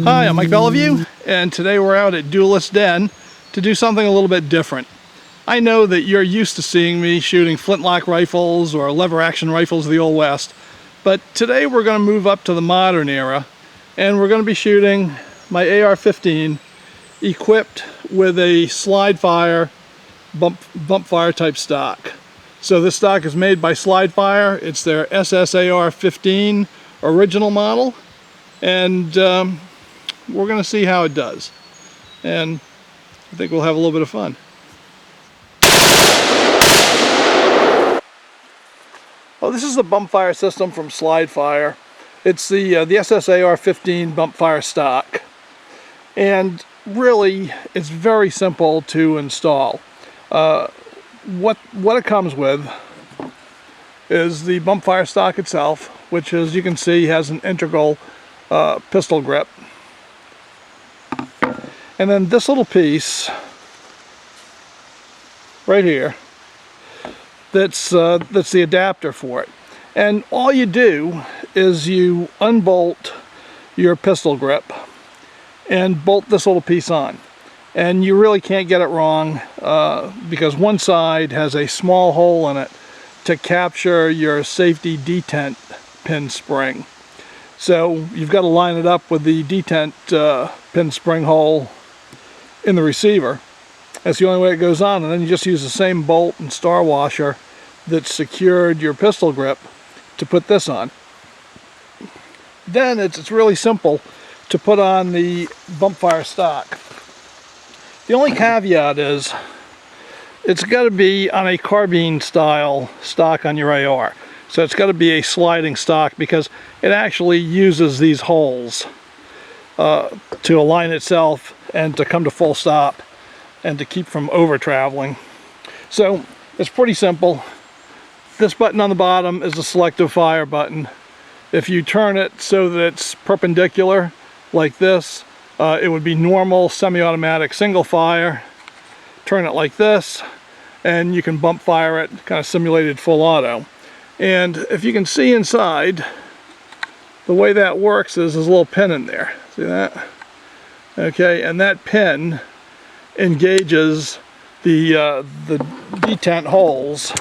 Hi, I'm Mike Bellevue, and today we're out at Duelist Den to do something a little bit different. I know that you're used to seeing me shooting flintlock rifles or lever action rifles of the Old West, but today we're going to move up to the modern era, and we're going to be shooting my AR-15 equipped with a Slide Fire bump fire type stock. So this stock is made by Slide Fire. It's their SSAR-15 original model, and we're going to see how it does, and I think we'll have a little bit of fun. Well, this is the bump fire system from Slide Fire. It's the SSAR-15 bump fire stock, and really it's very simple to install. What it comes with is the bump fire stock itself, which, as you can see, has an integral pistol grip. And then this little piece right here, that's the adapter for it. And all you do is you unbolt your pistol grip and bolt this little piece on. And you really can't get it wrong because one side has a small hole in it to capture your safety detent pin spring. So you've got to line it up with the detent pin spring hole in the receiver. That's the only way it goes on, and then you just use the same bolt and star washer that secured your pistol grip to put this on. Then it's really simple to put on the bump fire stock. The only caveat is it's got to be on a carbine style stock on your AR. So it's got to be a sliding stock because it actually uses these holes to align itself and to come to full stop and to keep from over traveling. So it's pretty simple. This button on the bottom is the selective fire button. If you turn it so that it's perpendicular like this, it would be normal semi-automatic single fire. Turn it like this and you can bump fire it, kind of simulated full auto. And if you can see inside, the way that works is there's a little pin in there. See that? Okay, and that pin engages the detent holes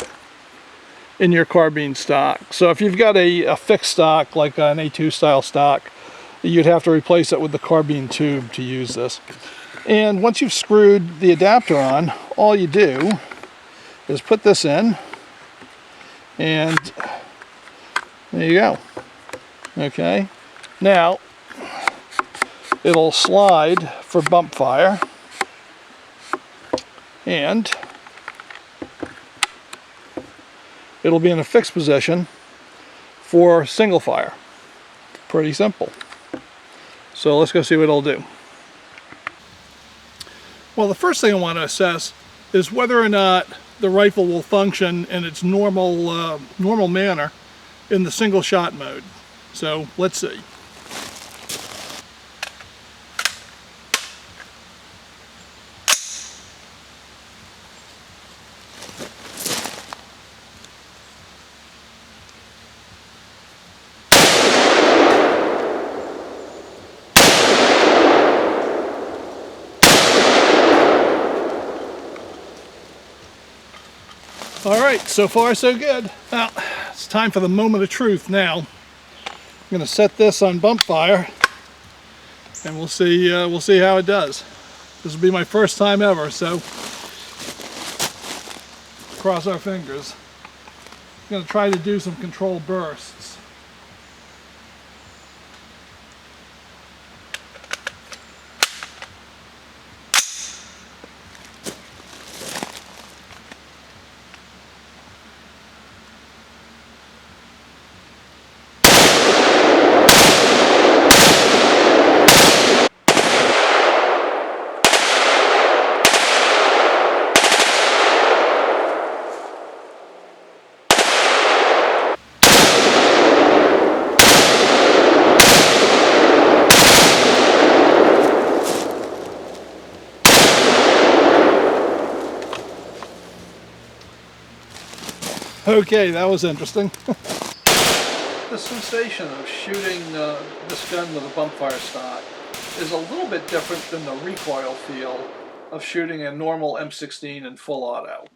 in your carbine stock. So if you've got a fixed stock, like an A2 style stock, you'd have to replace it with the carbine tube to use this. And once you've screwed the adapter on, all you do is put this in, and there you go. Okay, now it'll slide for bump fire, and it'll be in a fixed position for single fire. Pretty simple. So let's go see what it'll do. Well, the first thing I want to assess is whether or not the rifle will function in its normal manner in the single shot mode. So let's see. All right, so far so good. Now, it's time for the moment of truth now. I'm going to set this on bump fire, and we'll see how it does. This will be my first time ever, so cross our fingers. I'm going to try to do some controlled bursts. Okay, that was interesting. The sensation of shooting this gun with a bump fire stock is a little bit different than the recoil feel of shooting a normal M16 in full auto,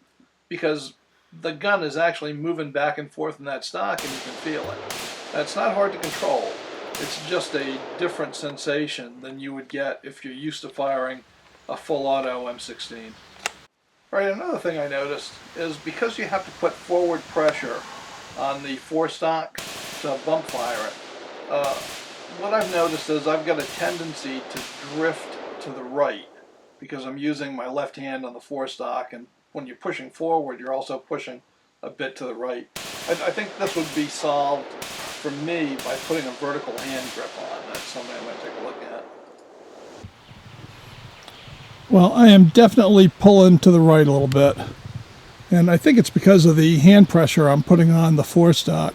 because the gun is actually moving back and forth in that stock and you can feel it. That's not hard to control. It's just a different sensation than you would get if you're used to firing a full auto M16. Right, another thing I noticed is because you have to put forward pressure on the forestock to bump fire it, what I've noticed is I've got a tendency to drift to the right because I'm using my left hand on the forestock, and when you're pushing forward you're also pushing a bit to the right. I think this would be solved for me by putting a vertical hand grip on. That's something I'm going to take a look at. Well, I am definitely pulling to the right a little bit, and I think it's because of the hand pressure I'm putting on the forestock.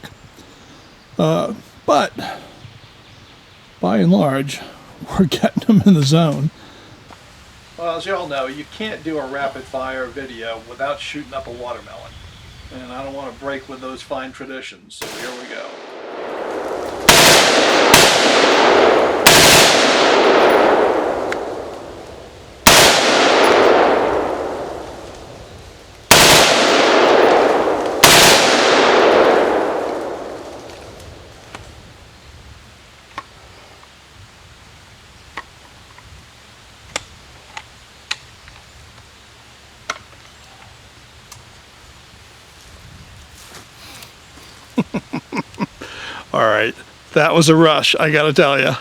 But by and large, we're getting them in the zone. Well, as you all know, you can't do a rapid fire video without shooting up a watermelon, and I don't want to break with those fine traditions, so here we go. All right, that was a rush, I gotta tell you.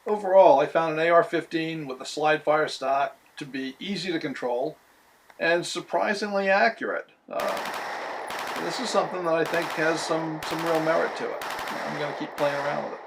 Overall, I found an AR-15 with a slide fire stock to be easy to control and surprisingly accurate. This is something that I think has some real merit to it. I'm going to keep playing around with it.